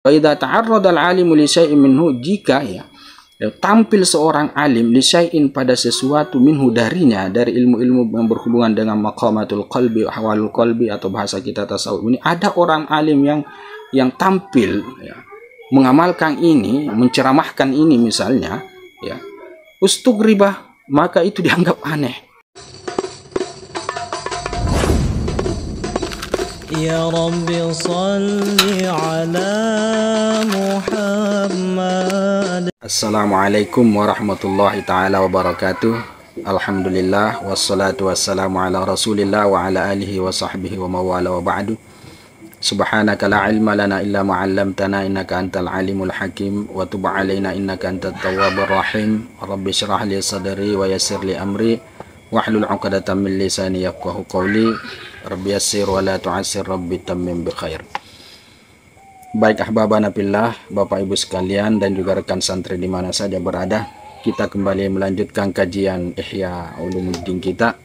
Wa idza ta'arrada al-'alimu li syai'in minhu, jika tampil seorang alim li syai'in pada sesuatu minhu darinya, dari ilmu-ilmu yang berhubungan dengan maqamatul qalbi, ahwalul qalbi, atau bahasa kita tasawuf ini, ada orang alim yang tampil mengamalkan ini, menceramahkan ini misalnya, ustugribah, maka itu dianggap aneh. Ya Rabbi salli ala Muhammad. Assalamualaikum warahmatullahi ta'ala wabarakatuh. Alhamdulillah, wassalatu wassalamu ala rasulillah wa ala alihi wa sahbihi wa mawala wa ba'du. Subhanaka la ilma lana illa ma'allamtana innaka antal alimul hakim wa tub alaina innaka antat tawwabur rahim. Rabbi syrah li sadri wa yassir li amri wahlul 'uqdatam min lisani yafqahu qawli. Rabbi yassir wa la tu'assir, Rabbi tammim bi khair. Baik ahbabana fillah, Bapak Ibu sekalian dan juga rekan santri di mana saja berada, kita kembali melanjutkan kajian Ihya Ulumuddin kita.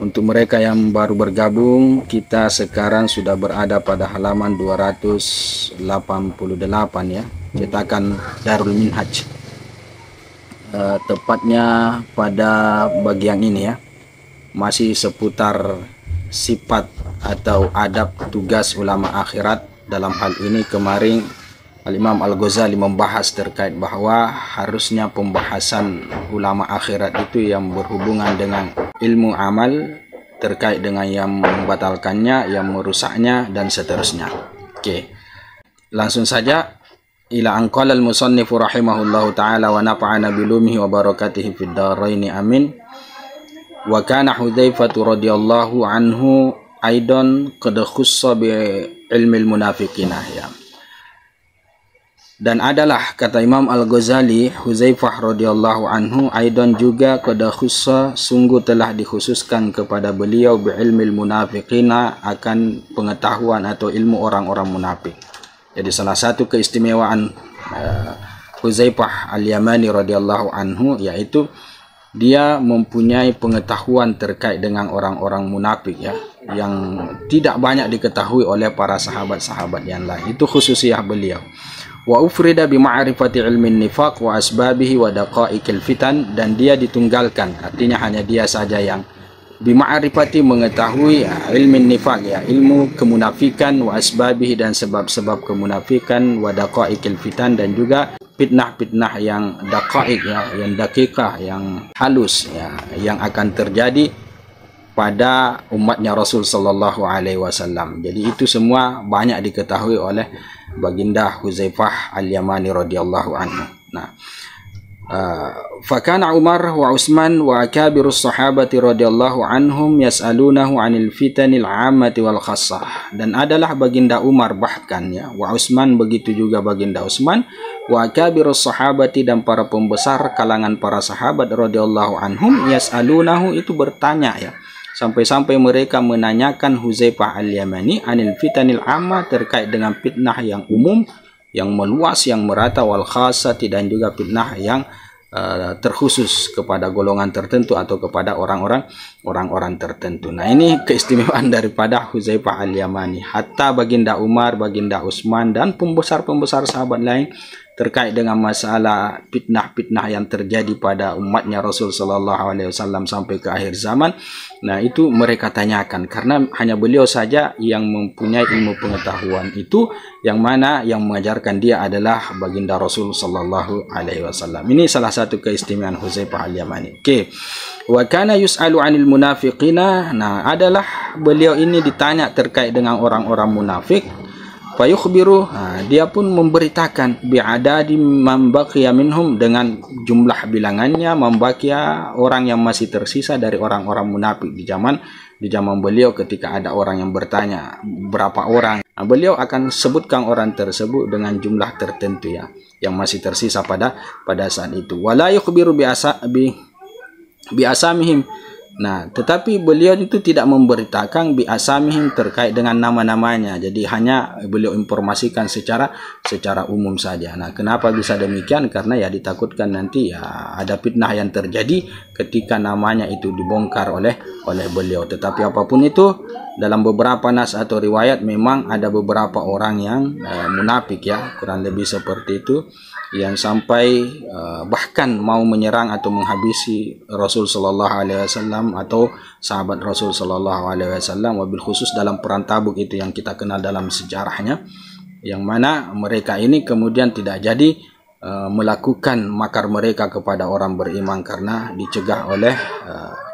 Untuk mereka yang baru bergabung, kita sekarang sudah berada pada halaman 288 ya, cetakan Darul Minhaj. Tepatnya pada bagian ini ya, masih seputar sifat atau adab tugas ulama akhirat. Dalam hal ini kemarin Al-Imam Al-Ghazali membahas terkait bahwa harusnya pembahasan ulama akhirat itu yang berhubungan dengan ilmu amal, terkait dengan yang membatalkannya, yang merusaknya, dan seterusnya. Oke, langsung saja. Ila anqala al-musannifu rahimahullahu ta'ala wa nafa'ana bilumihi wa barakatihi fid dharaini amin. Wa kana Hudzaifah radhiyallahu anhu aidan qad khussa bi ilmil munafiqina ya. Dan adalah, kata Imam Al-Ghazali, Hudzaifah radhiyallahu anhu aidan juga qad khussa, sungguh telah dikhususkan kepada beliau bi ilmil munafiqina, akan pengetahuan atau ilmu orang-orang munafik. Jadi salah satu keistimewaan Hudzaifah Al-Yamani radhiyallahu anhu yaitu dia mempunyai pengetahuan terkait dengan orang-orang munafik ya, yang tidak banyak diketahui oleh para sahabat-sahabat yang lain. Itu khususiyah beliau. Wa ufrida bi ma'rifati ilmin nifaq wa asbabihi wa daqa'iqil fitan, dan dia ditunggalkan, artinya hanya dia saja yang bi ma'rifati, mengetahui ilmin nifaq ya, ilmu kemunafikan, wa asbabihi, dan sebab-sebab kemunafikan, wa daqa'iqil fitan, dan juga fitnah-fitnah yang daqa'iq ya, yang daqiqah, yang halus ya, yang akan terjadi pada umatnya Rasul sallallahu alaihi wasallam. Jadi itu semua banyak diketahui oleh baginda Hudzaifah Al-Yamani radhiyallahu anhu. Nah, fakana Umar wa Utsman wa akabirus sahabati radhiyallahu anhum yas'alunahu 'anil fitanil 'ammati wal khassah. Dan adalah baginda Umar, bahkan ya, wa Utsman, begitu juga baginda Utsman, wa akabirus sahabati, dan para pembesar kalangan para sahabat radhiyallahu anhum, yas'alunahu, itu bertanya ya, sampai-sampai mereka menanyakan Hudzaifah Al-Yamani 'anil fitanil 'ammah, terkait dengan fitnah yang umum, yang meluas, yang merata, wal khassati, dan juga fitnah yang terkhusus kepada golongan tertentu atau kepada orang-orang tertentu. Nah, ini keistimewaan daripada Hudzaifah Al-Yamani. Hatta baginda Umar, baginda Utsman, dan pembesar-pembesar sahabat lain terkait dengan masalah fitnah-fitnah yang terjadi pada umatnya Rasul sallallahu alaihi wasallam sampai ke akhir zaman. Nah, itu mereka tanyakan karena hanya beliau saja yang mempunyai ilmu pengetahuan itu, yang mana yang mengajarkan dia adalah baginda Rasul sallallahu alaihi wasallam. Ini salah satu keistimewaan Hudzaifah Al-Yamani. Oke. Wa kana yus'alu 'anil munafiqina. Nah, adalah beliau ini ditanya terkait dengan orang-orang munafik. Fayukhbiru, dia pun memberitakan bi'adadi man baqiya minhum, dengan jumlah bilangannya, membakia orang yang masih tersisa dari orang-orang munafik di zaman beliau. Ketika ada orang yang bertanya berapa orang, beliau akan sebutkan orang tersebut dengan jumlah tertentu ya, yang masih tersisa pada saat itu. Wala yukhbiru bi asamihim, Nah, tetapi beliau itu tidak memberitakan bi asamihim terkait dengan nama-namanya. Jadi hanya beliau informasikan secara umum saja. Nah, kenapa bisa demikian? Karena ya ditakutkan nanti ya ada fitnah yang terjadi ketika namanya itu dibongkar oleh beliau. Tetapi apapun itu, dalam beberapa nas atau riwayat memang ada beberapa orang yang munafik ya, kurang lebih seperti itu, yang sampai bahkan mau menyerang atau menghabisi Rasul Sallallahu Alaihi Wasallam atau sahabat Rasul Sallallahu Alaihi Wasallam, wabil khusus dalam perang Tabuk itu yang kita kenal dalam sejarahnya, yang mana mereka ini kemudian tidak jadi melakukan makar mereka kepada orang beriman karena dicegah oleh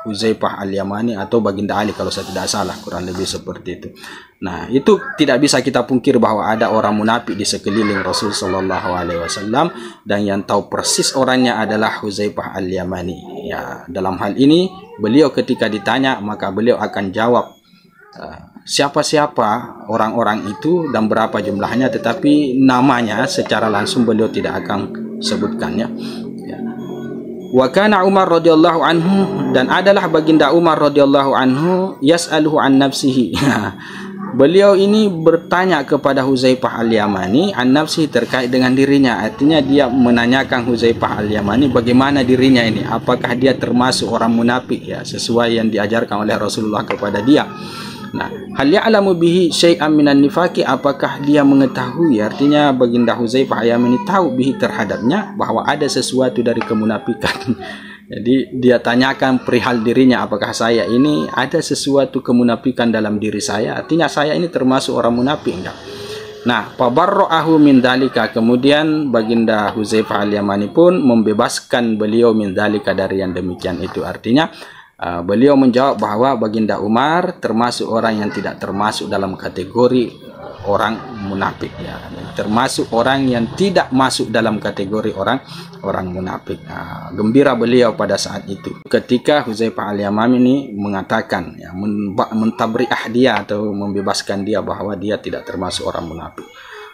Huzaifah Al-Yamani atau Baginda Ali kalau saya tidak salah, kurang lebih seperti itu. Nah, itu tidak bisa kita pungkir bahwa ada orang munafik di sekeliling Rasul Sallallahu Alaihi Wasallam, dan yang tahu persis orangnya adalah Huzaifah Al-Yamani. Ya, dalam hal ini beliau ketika ditanya maka beliau akan jawab siapa-siapa orang-orang itu dan berapa jumlahnya, tetapi namanya secara langsung beliau tidak akan sebutkannya. Wa kana Umar radhiyallahu anhu, dan adalah Baginda Umar radhiyallahu anhu yas'aluhu an nafsihi. Beliau ini bertanya kepada Huzaifah Al-Yamani an nafsihi terkait dengan dirinya. Artinya dia menanyakan Huzaifah Al-Yamani bagaimana dirinya ini, apakah dia termasuk orang munafik ya, sesuai yang diajarkan oleh Rasulullah kepada dia. Nah, hal ya'lamu bihi syai'an minan nifaqi, apakah dia mengetahui, artinya Baginda Huzaifah Al-Yamani tahu bihi terhadapnya bahwa ada sesuatu dari kemunafikan. Jadi dia tanyakan perihal dirinya, apakah saya ini ada sesuatu kemunafikan dalam diri saya, artinya saya ini termasuk orang munafik enggak? Nah, fabarra'ahu min dzalika, kemudian Baginda Huzaifah Al-Yamani pun membebaskan beliau min dzalika, dari yang demikian itu. Artinya beliau menjawab bahwa Baginda Umar termasuk orang yang tidak termasuk dalam kategori orang munafik ya, termasuk orang yang tidak masuk dalam kategori orang munafik. Gembira beliau pada saat itu ketika Huzaifah Al-Yamani ini mengatakan ya, mentabri'ah dia atau membebaskan dia bahwa dia tidak termasuk orang munafik.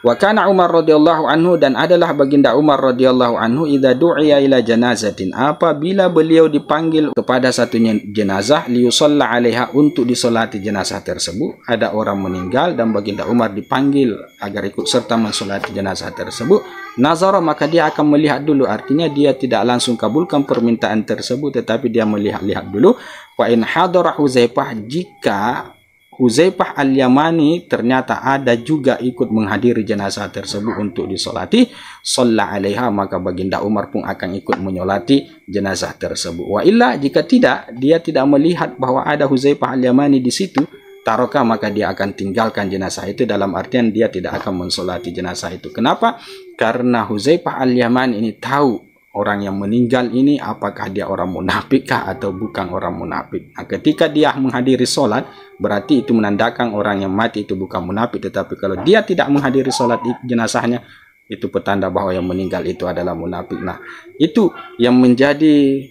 Wa kana Umar radhiyallahu anhu, dan adalah Baginda Umar radhiyallahu anhu idza du'iya ila janazatin, apabila beliau dipanggil kepada satu jenazah, liyusalla 'alaiha, untuk disolati jenazah tersebut. Ada orang meninggal dan Baginda Umar dipanggil agar ikut serta mensolati jenazah tersebut. Nazara, maka dia akan melihat dulu, artinya dia tidak langsung kabulkan permintaan tersebut tetapi dia melihat-lihat dulu. Wa in hadara Huzaifah, jika Huzaifah Al-Yamani ternyata ada juga ikut menghadiri jenazah tersebut untuk disolati, shalla 'alaiha, maka Baginda Umar pun akan ikut menyolati jenazah tersebut. Wa illa, jika tidak, dia tidak melihat bahwa ada Huzaifah Al-Yamani di situ, taroka, maka dia akan tinggalkan jenazah itu, dalam artian dia tidak akan mensolati jenazah itu. Kenapa? Karena Huzaifah Al-Yamani ini tahu orang yang meninggal ini apakah dia orang munafikkah atau bukan orang munafik. Nah, ketika dia menghadiri sholat, berarti itu menandakan orang yang mati itu bukan munafik. Tetapi kalau dia tidak menghadiri sholat jenazahnya, itu petanda bahwa yang meninggal itu adalah munafik. Nah, itu yang menjadi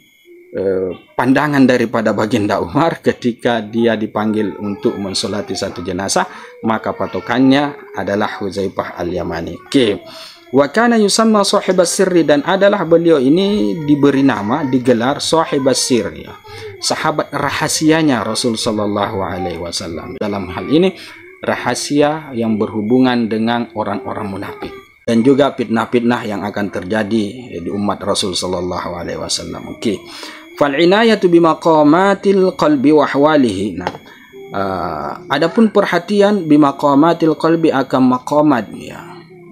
pandangan daripada Baginda Umar ketika dia dipanggil untuk mensolati satu jenazah, maka patokannya adalah Huzaifah Al-Yamani. Oke. Wa kana yusamma sahibas sirri, dan adalah beliau ini diberi nama, digelar sahibas sirri ya, sahabat rahasianya Rasul Sallallahu Alaihi Wasallam. Dalam hal ini rahasia yang berhubungan dengan orang-orang munafik dan juga fitnah-fitnah yang akan terjadi di umat Rasul Sallallahu Alaihi Wasallam. Oke. Fal inayatu bimaqamatil qalbi wa ahwalihi. Nah, adapun perhatian bimaqamatil qalbi akan maqamat ya,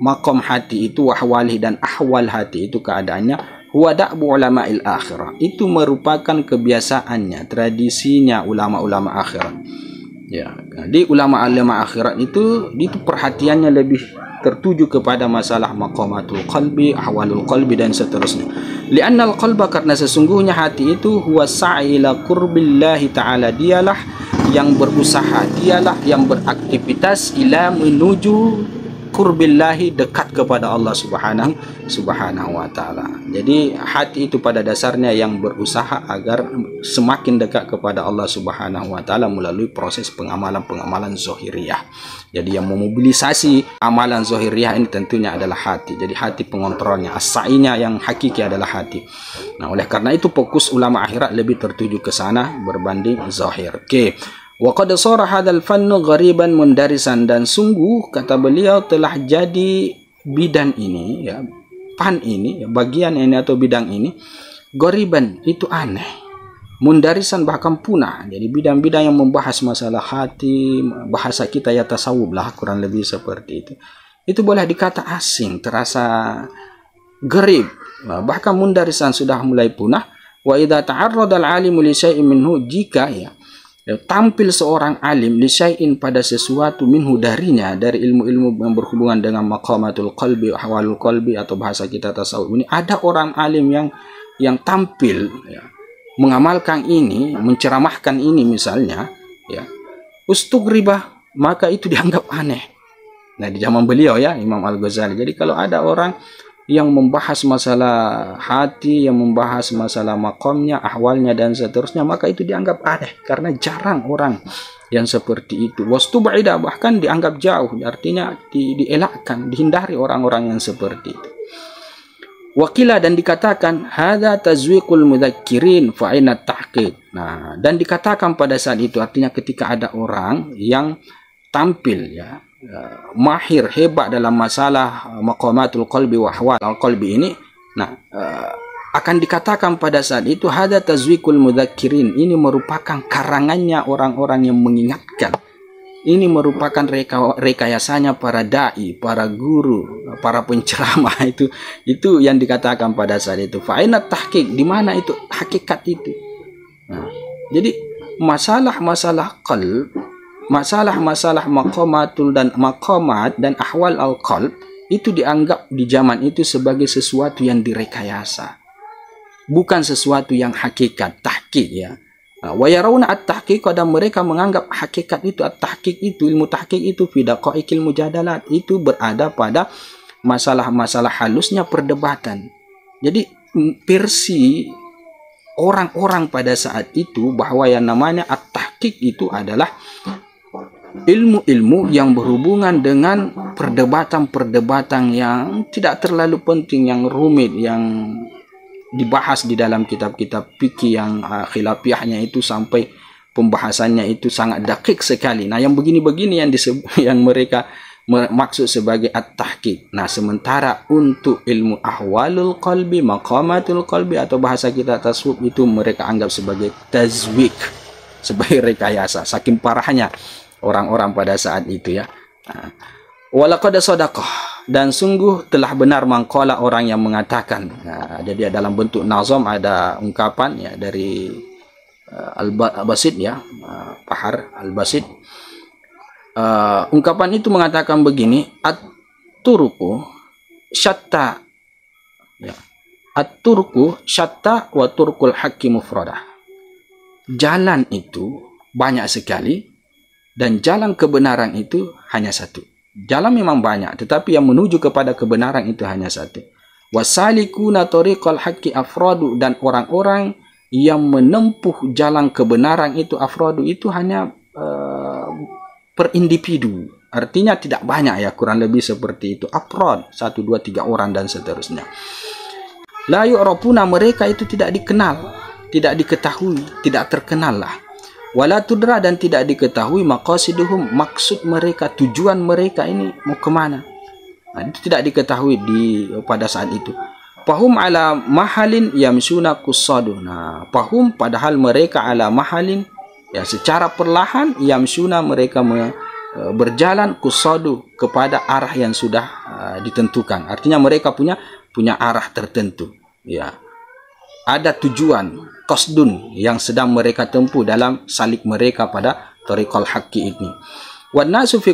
maqam hati itu, wahwalih, dan ahwal hati itu keadaannya, huwa da'bu ulama'il akhirah, itu merupakan kebiasaannya, tradisinya ulama-ulama akhirat ya. Jadi ulama-ulama akhirat itu perhatiannya lebih tertuju kepada masalah maqamatul qalbi, ahwalul qalbi, dan seterusnya. Li'annal qalba, karena sesungguhnya hati itu, huwa sa'i ila qurbillahi ta'ala, dialah yang berusaha, dialah yang beraktivitas ila menuju qurbillahi, dekat kepada Allah subhanahu wa ta'ala. Jadi hati itu pada dasarnya yang berusaha agar semakin dekat kepada Allah subhanahu wa ta'ala melalui proses pengamalan zahiriyah. Jadi yang memobilisasi amalan zahiriyah ini tentunya adalah hati. Jadi hati pengontrolnya, as-sa'inya yang hakiki adalah hati. Nah, oleh karena itu fokus ulama akhirat lebih tertuju ke sana berbanding zahir. Oke. Wa qad sara hadzal fannu ghariban mundarisan, dan sungguh kata beliau telah jadi bidang ini ya, fan ini ya, bagian ini atau bidang ini ghariban itu aneh, mundarisan bahkan punah. Jadi bidang-bidang yang membahas masalah hati, bahasa kita ya tasawuf lah kurang lebih seperti itu boleh dikata asing, terasa gharib, bahkan mundarisan sudah mulai punah. Wa idza ta'arrada al-alimu li syai'in minhu, jika ya tampil seorang alim li syai'in pada sesuatu minhu darinya, dari ilmu-ilmu yang berhubungan dengan maqamatul qalbi, ahwalul qalbi atau bahasa kita tasawuf ini, ada orang alim yang tampil ya, mengamalkan ini, menceramahkan ini misalnya ya, ustugribah, maka itu dianggap aneh. Nah, di zaman beliau ya, Imam Al-Ghazali. Jadi kalau ada orang yang membahas masalah hati, yang membahas masalah makomnya, ahwalnya dan seterusnya, maka itu dianggap aneh karena jarang orang yang seperti itu. Wastub'ida, bahkan dianggap jauh, artinya dielakkan, dihindari orang-orang yang seperti itu. Wakila, dan dikatakan hadza tazwiqul mudzakirin fa aina tahqiq. Nah, dan dikatakan pada saat itu, artinya ketika ada orang yang tampil ya, mahir, hebat dalam masalah maqamatul qalbi wa ahwal al-qalbi ini, nah akan dikatakan pada saat itu hadza tazwiqul mudzakirin, ini merupakan karangannya orang-orang yang mengingatkan. Ini merupakan rekayasanya para dai, para guru, para penceramah. Itu yang dikatakan pada saat itu. Fa'inat tahqiq, di mana itu hakikat itu. Nah, jadi masalah-masalah qalb, masalah-masalah maqamatul dan maqamat dan ahwal al-qalb itu dianggap di zaman itu sebagai sesuatu yang direkayasa, bukan sesuatu yang hakikat, tahqiq ya. Wa yarawna at-tahqiq, dan mereka menganggap hakikat itu, at-tahqiq itu, ilmu tahqiq itu fi daqaiqil mujadalat, itu berada pada masalah-masalah halusnya perdebatan. Jadi versi orang-orang pada saat itu bahwa yang namanya at-tahqiq itu adalah ilmu-ilmu yang berhubungan dengan perdebatan-perdebatan yang tidak terlalu penting, yang rumit, yang dibahas di dalam kitab-kitab fikih yang khilafiyahnya itu sampai pembahasannya itu sangat dakik sekali. Nah, yang begini-begini yang mereka maksud sebagai at-tahqiq. Nah, sementara untuk ilmu ahwalul qalbi, maqamatul qalbi atau bahasa kita tasawuf itu mereka anggap sebagai tazwik, sebagai rekayasa. Saking parahnya orang-orang pada saat itu ya. Walaqad sadaqah, dan sungguh telah benar mangkola orang yang mengatakan. Nah, jadi dalam bentuk nazam ada ungkapan ya dari Al-Basit ya, Bahar Al-Basit. Ungkapan itu mengatakan begini, at-turku syatta ya, at-turku syatta wa turkul haqqi mufradah. Jalan itu banyak sekali dan jalan kebenaran itu hanya satu. Jalan memang banyak, tetapi yang menuju kepada kebenaran itu hanya satu. Wasalikuna tariqal haqqi afradu, dan orang-orang yang menempuh jalan kebenaran itu afradu, itu hanya per individu. Artinya tidak banyak ya, kurang lebih seperti itu. Afrad, 1, 2, 3 orang dan seterusnya. La yu'rafuna, mereka itu tidak dikenal, tidak diketahui, tidak terkenal lah. Wala tudra, dan tidak diketahui maqasiduhum, maksud mereka, tujuan mereka ini mau kemana. Nah, itu tidak diketahui pada saat itu. Fahum ala mahalin yamsuna qusadu. Nah, fahum, padahal mereka ala mahalin ya, secara perlahan, yamsuna, mereka berjalan qusadu, kepada arah yang sudah ditentukan. Artinya mereka punya arah tertentu ya. Ada tujuan, qasdun, yang sedang mereka tempuh dalam salik mereka pada tariqal haqqi ini. Wan nasu fi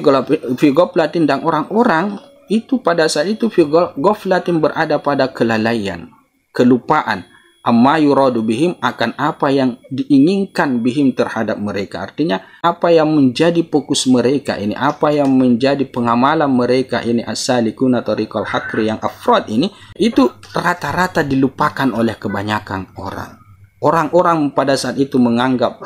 ghaflatin, dan orang-orang itu pada saat itu fi ghaflatin, berada pada kelalaian, kelupaan. amma yuradu bihim, akan apa yang diinginkan bihim terhadap mereka. Artinya apa yang menjadi fokus mereka ini, apa yang menjadi pengamalan mereka ini, as-salikuna tariqal haqqi, yang afrad ini, itu rata-rata dilupakan oleh kebanyakan orang. Orang-orang pada saat itu menganggap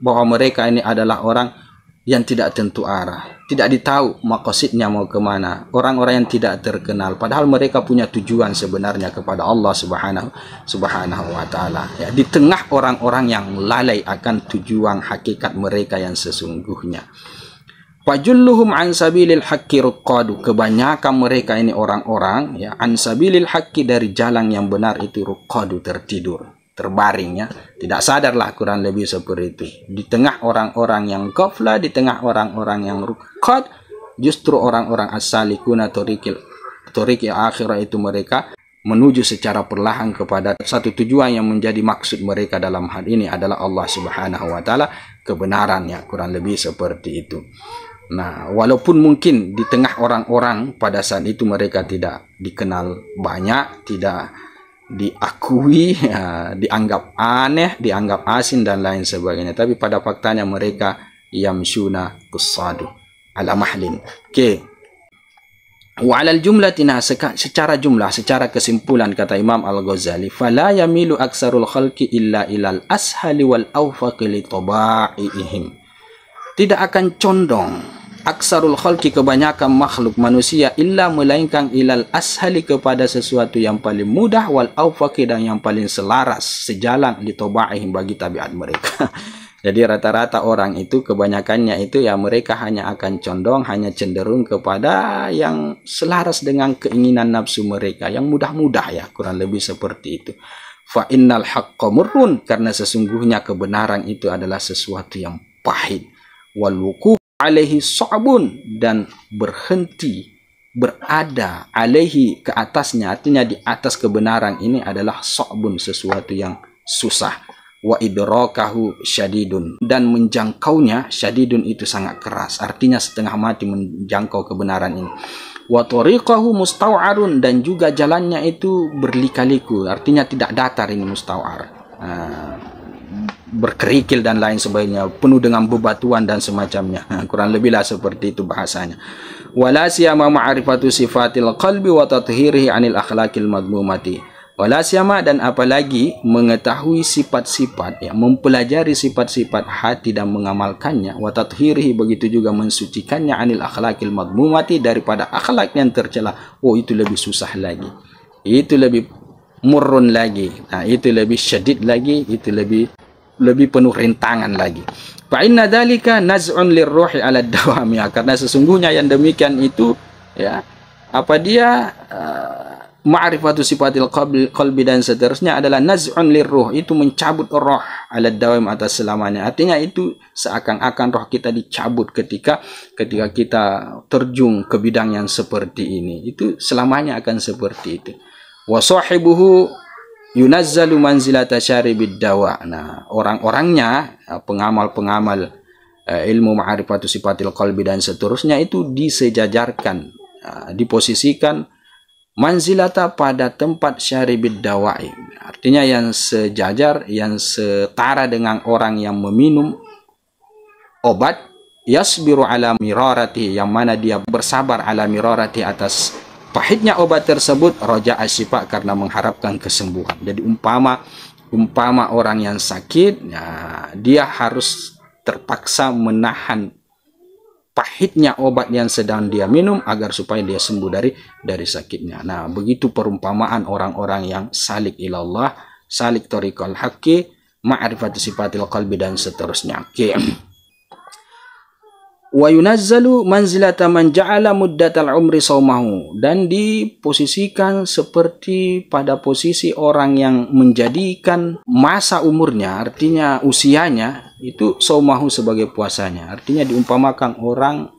bahwa mereka ini adalah orang yang tidak tentu arah, tidak ditahu maqasidnya mau kemana, orang-orang yang tidak terkenal, padahal mereka punya tujuan sebenarnya kepada Allah subhanahu wa ta'ala, ya, di tengah orang-orang yang lalai akan tujuan hakikat mereka yang sesungguhnya. Fajulluhum an sabilil haqqi ruqadu, kebanyakan mereka ini orang-orang, ya, an sabilil haqqi, dari jalan yang benar itu ruqadu, tertidur, terbaring, ya, tidak sadarlah, kurang lebih seperti itu. Di tengah orang-orang yang ghaflah, di tengah orang-orang yang ruqad, justru orang-orang as-salikuna tariqil akhirah itu mereka menuju secara perlahan kepada satu tujuan yang menjadi maksud mereka dalam hal ini adalah Allah subhanahu wa ta'ala, kebenarannya, kurang lebih seperti itu. Nah, walaupun mungkin di tengah orang-orang pada saat itu mereka tidak dikenal banyak, tidak diakui, ya, dianggap aneh, dianggap asing dan lain sebagainya, tapi pada faktanya mereka yamshuna qusadu ala mahlin. Oke. Wa 'alal jumlatina, secara jumlah, secara kesimpulan, kata Imam Al-Ghazali, fala yamilu aksarul khalqi illa ilal ashali wal awfaqi li tabaihim. Tidak akan condong aksarul khalqi, kebanyakan makhluk manusia, illa melainkan ilal ashali, kepada sesuatu yang paling mudah, wal awfaqi, dan yang paling selaras, sejalan, li tabaihim, bagi tabiat mereka. Jadi rata-rata orang itu, kebanyakannya itu, ya, mereka hanya akan condong, hanya cenderung kepada yang selaras dengan keinginan nafsu mereka, yang mudah-mudah, ya, kurang lebih seperti itu. Fa innal haqqa murrun, karena sesungguhnya kebenaran itu adalah sesuatu yang pahit. Wal wuquf alaihi sa'bun, dan berhenti, berada, alaihi, ke atasnya, artinya di atas kebenaran ini adalah sa'bun, sesuatu yang susah. Wa idrakahu syadidun, dan menjangkaunya, syadidun itu sangat keras, artinya setengah mati menjangkau kebenaran ini. Wa tariqahu mustaw'arun, dan juga jalannya itu berlika-liku, artinya tidak datar, ini mustaw'ar, berkerikil dan lain sebagainya, penuh dengan bebatuan dan semacamnya, kurang lebihlah seperti itu bahasanya. Wala siyama ma'rifatu sifatil qalbi wa tathhirihi 'anil akhlaqil madmumati. Wala siyama, dan apalagi mengetahui sifat-sifat, ya, mempelajari sifat-sifat hati dan mengamalkannya, wa tathhirihi, begitu juga mensucikannya, 'anil akhlaqil madmumati, daripada akhlak yang tercela. Oh, itu lebih susah lagi, itu lebih murrun lagi, nah, itu lebih syadid lagi, itu lebih penuh rintangan lagi. Fa inna dzalika naz'un lirruhi 'ala dawam, ya, karena sesungguhnya yang demikian itu, ya, apa dia, ma'rifatu sifatil qalbi dan seterusnya adalah naz'un lirruh, itu mencabut roh, 'ala dawam, atas selamanya. Artinya itu seakan-akan roh kita dicabut ketika kita terjun ke bidang yang seperti ini, itu selamanya akan seperti itu. Wa sahibuhu yunazzalu manzilata syaribid dawa. Nah, orang-orangnya, pengamal-pengamal ilmu ma'rifatu sifatil qalbi dan seterusnya, itu disejajarkan, diposisikan manzilata, pada tempat syaribid dawa'i, artinya yang sejajar, yang setara dengan orang yang meminum obat, yasbiru ala mirarati, yang mana dia bersabar, ala mirarati, atas pahitnya obat tersebut, roja asyifa, karena mengharapkan kesembuhan. Jadi umpama orang yang sakit, ya, dia harus terpaksa menahan pahitnya obat yang sedang dia minum agar supaya dia sembuh dari sakitnya. Nah, begitu perumpamaan orang-orang yang salik ilallah, salik tariqal haqqi, ma'rifatu sifatil qalbi dan seterusnya. Okay. Wa yunazzalu manzilata man ja'ala muddatal umri saumahu, dan diposisikan seperti pada posisi orang yang menjadikan masa umurnya, artinya usianya itu saumahu, sebagai puasanya. Artinya diumpamakan orang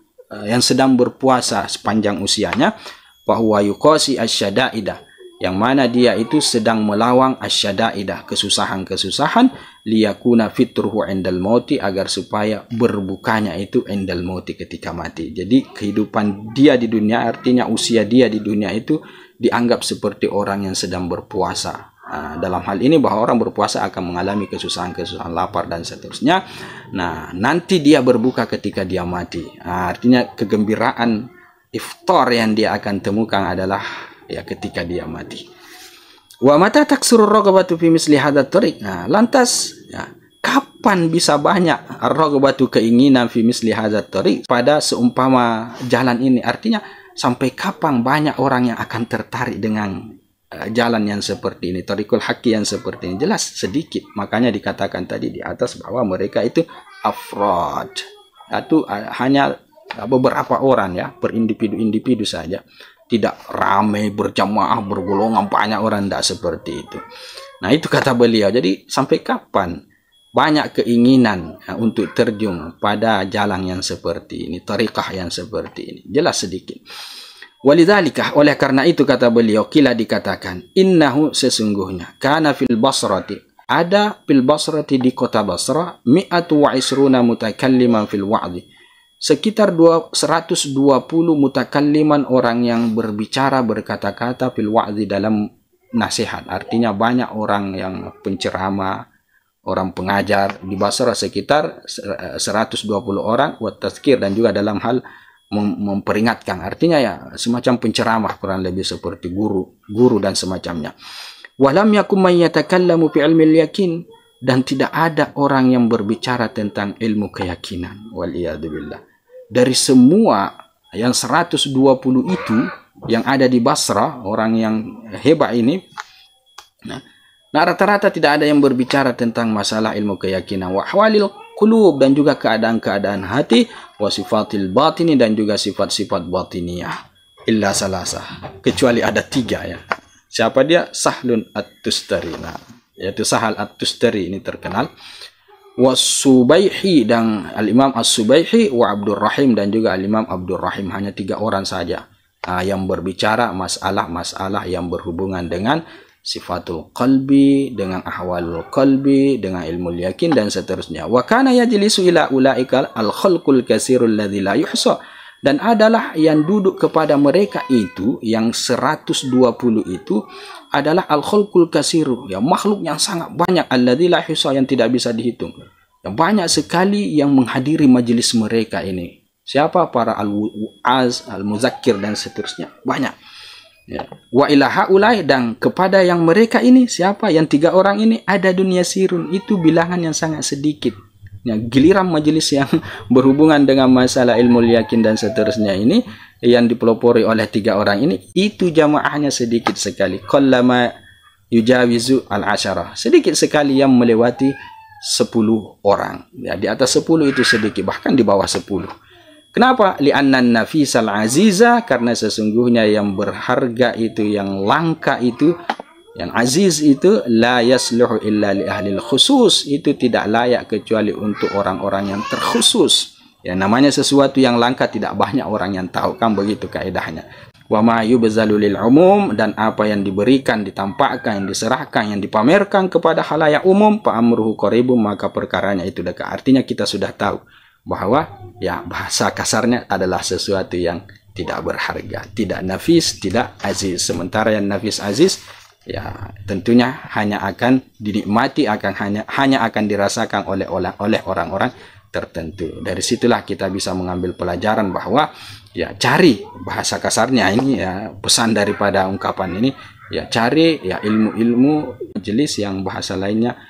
yang sedang berpuasa sepanjang usianya, bahwa yuqasi asyadaidah, yang mana dia itu sedang melawang asyadaidah, kesusahan-kesusahan, liyakuna fitruhu indal mauti, agar supaya berbukanya itu indal mauti, ketika mati. Jadi kehidupan dia di dunia, artinya usia dia di dunia itu dianggap seperti orang yang sedang berpuasa, Dalam hal ini bahwa orang berpuasa akan mengalami kesusahan-kesusahan, lapar dan seterusnya. Nah, nanti dia berbuka ketika dia mati. Artinya kegembiraan iftar yang dia akan temukan adalah ya ketika dia mati. Wa mata taksuru raghabatu fi misli hadzal tariq. Lantas ya, kapan bisa banyak ar-raghabatu, keinginan, fi misli hadzal tariq, pada seumpama jalan ini? Artinya sampai kapan banyak orang yang akan tertarik dengan jalan yang seperti ini, tariqul haqqi yang seperti ini? Jelas sedikit. Makanya dikatakan tadi di atas bahwa mereka itu afrad, itu hanya beberapa orang ya, per individu-individu saja, tidak ramai berjamaah bergolongan banyak orang, tidak seperti itu. Nah, itu kata beliau. Jadi sampai kapan banyak keinginan untuk terjun pada jalan yang seperti ini, tariqah yang seperti ini? Jelas sedikit. Walidzalika, oleh karena itu kata beliau, kila dikatakan, innahu, sesungguhnya, kana fil Basrati, ada fil Basrati, di kota Basrah, 120 mutakalliman fil wa'dhi, sekitar 120 mutakalliman, orang yang berbicara, berkata-kata, fil wa'dhi, dalam nasihat. Artinya banyak orang yang penceramah, orang pengajar di Basrah, sekitar 120 orang, wa tazkir, dan juga dalam hal memperingatkan. Artinya ya semacam penceramah, kurang lebih seperti guru dan semacamnya. Walam yakum man yatakallamu fi ilmi yakin, dan tidak ada orang yang berbicara tentang ilmu keyakinan. Waliyadzubillah. Dari semua yang 120 itu yang ada di Basrah, orang yang hebat ini, nah rata-rata tidak ada yang berbicara tentang masalah ilmu keyakinan. Wa ahwalil qulub, dan juga keadaan-keadaan hati, wa sifatil batini, dan juga sifat-sifat batiniyah, illa salasah, kecuali ada 3 ya. Siapa dia? Sahlun at-Tustari, yaitu Sahal at-Tustari, ini terkenal. Wa Subaihi, dan al-Imam as-Subaihi, wa Abdurrahim, dan juga al-Imam Abdurrahim. Hanya 3 orang saja yang berbicara masalah-masalah yang berhubungan dengan sifatul qalbi, dengan ahwalul qalbi, dengan ilmu yakin, dan seterusnya. Wa kana yajlisu ila ulaika al-khalqul katsirul ladzi la yuhsa, dan adalah yang duduk kepada mereka itu, yang 120 itu adalah al-khalqul katsiru, ya makhluk yang sangat banyak, alladzi la yuhsa, yang tidak bisa dihitung. Yang banyak sekali yang menghadiri majelis mereka ini. Siapa? Para al-wu'az, al-muzakkir, dan seterusnya, banyak. Ya. Wa ilaha ulai, dan kepada yang mereka ini, siapa? Yang 3 orang ini, ada dunia sirun, itu bilangan yang sangat sedikit. Ya, giliran majelis yang berhubungan dengan masalah ilmu yakin dan seterusnya ini, yang dipelopori oleh 3 orang ini, itu jamaahnya sedikit sekali. Qallama yujawizu al-asyarah, sedikit sekali yang melewati 10 orang. Ya, di atas 10 itu sedikit, bahkan di bawah 10. Kenapa? Li'annan nafisal aziza, karena sesungguhnya yang berharga itu, yang langka itu, yang aziz itu, la yasluhu illa li ahlil khusus, itu tidak layak kecuali untuk orang-orang yang terkhusus. Ya, namanya sesuatu yang langka tidak banyak orang yang tahu, kan begitu kaidahnya. Wa ma yubzalu lil umum, dan apa yang diberikan, ditampakkan, yang diserahkan, yang dipamerkan kepada khalayak umum, fa amruhu qaribun, maka perkaranya itu dekat. Artinya kita sudah tahu bahwa ya bahasa kasarnya adalah sesuatu yang tidak berharga, tidak nafis, tidak aziz. Sementara yang nafis, aziz, ya tentunya hanya akan dinikmati, hanya akan dirasakan oleh orang-orang tertentu. Dari situlah kita bisa mengambil pelajaran bahwa ya cari, bahasa kasarnya ini ya, pesan daripada ungkapan ini, ya cari ya ilmu-ilmu majelis yang bahasa lainnya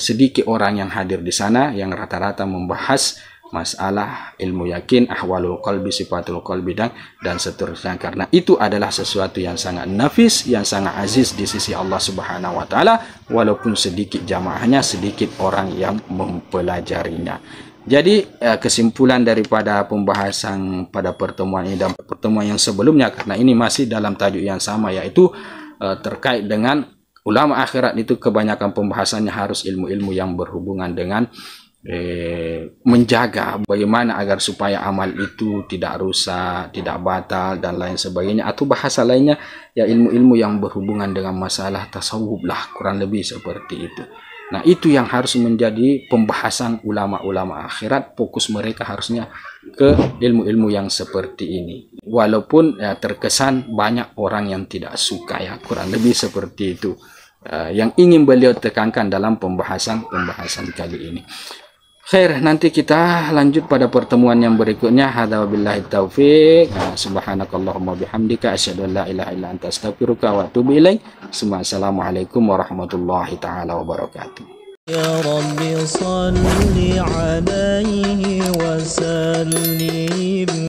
sedikit orang yang hadir di sana, yang rata-rata membahas masalah ilmu yakin, ahwalul qalbi, sifatul qalbi, dan seterusnya. Karena itu adalah sesuatu yang sangat nafis, yang sangat aziz di sisi Allah Subhanahu wa taala, walaupun sedikit jamaahnya, sedikit orang yang mempelajarinya. Jadi kesimpulan daripada pembahasan pada pertemuan ini dan pertemuan yang sebelumnya, karena ini masih dalam tajuk yang sama, yaitu terkait dengan ulama akhirat, itu kebanyakan pembahasannya harus ilmu-ilmu yang berhubungan dengan menjaga bagaimana agar supaya amal itu tidak rusak, tidak batal, dan lain sebagainya. Atau bahasa lainnya ya ilmu-ilmu yang berhubungan dengan masalah tasawuf lah, kurang lebih seperti itu. Nah, itu yang harus menjadi pembahasan ulama-ulama akhirat. Fokus mereka harusnya ke ilmu-ilmu yang seperti ini. Walaupun ya terkesan banyak orang yang tidak suka, ya kurang lebih seperti itu. yang ingin beliau tekankan dalam pembahasan kali ini. Khair, nanti kita lanjut pada pertemuan yang berikutnya. Hadza wabillahi taufiq. Subhanakallahumma bihamdika asyhadu an la ilaha illa anta astaghfiruka wa atubu ilaik. Assalamualaikum warahmatullahi taala wabarakatuh. Ya Rabbi salli alaihi wa sallim.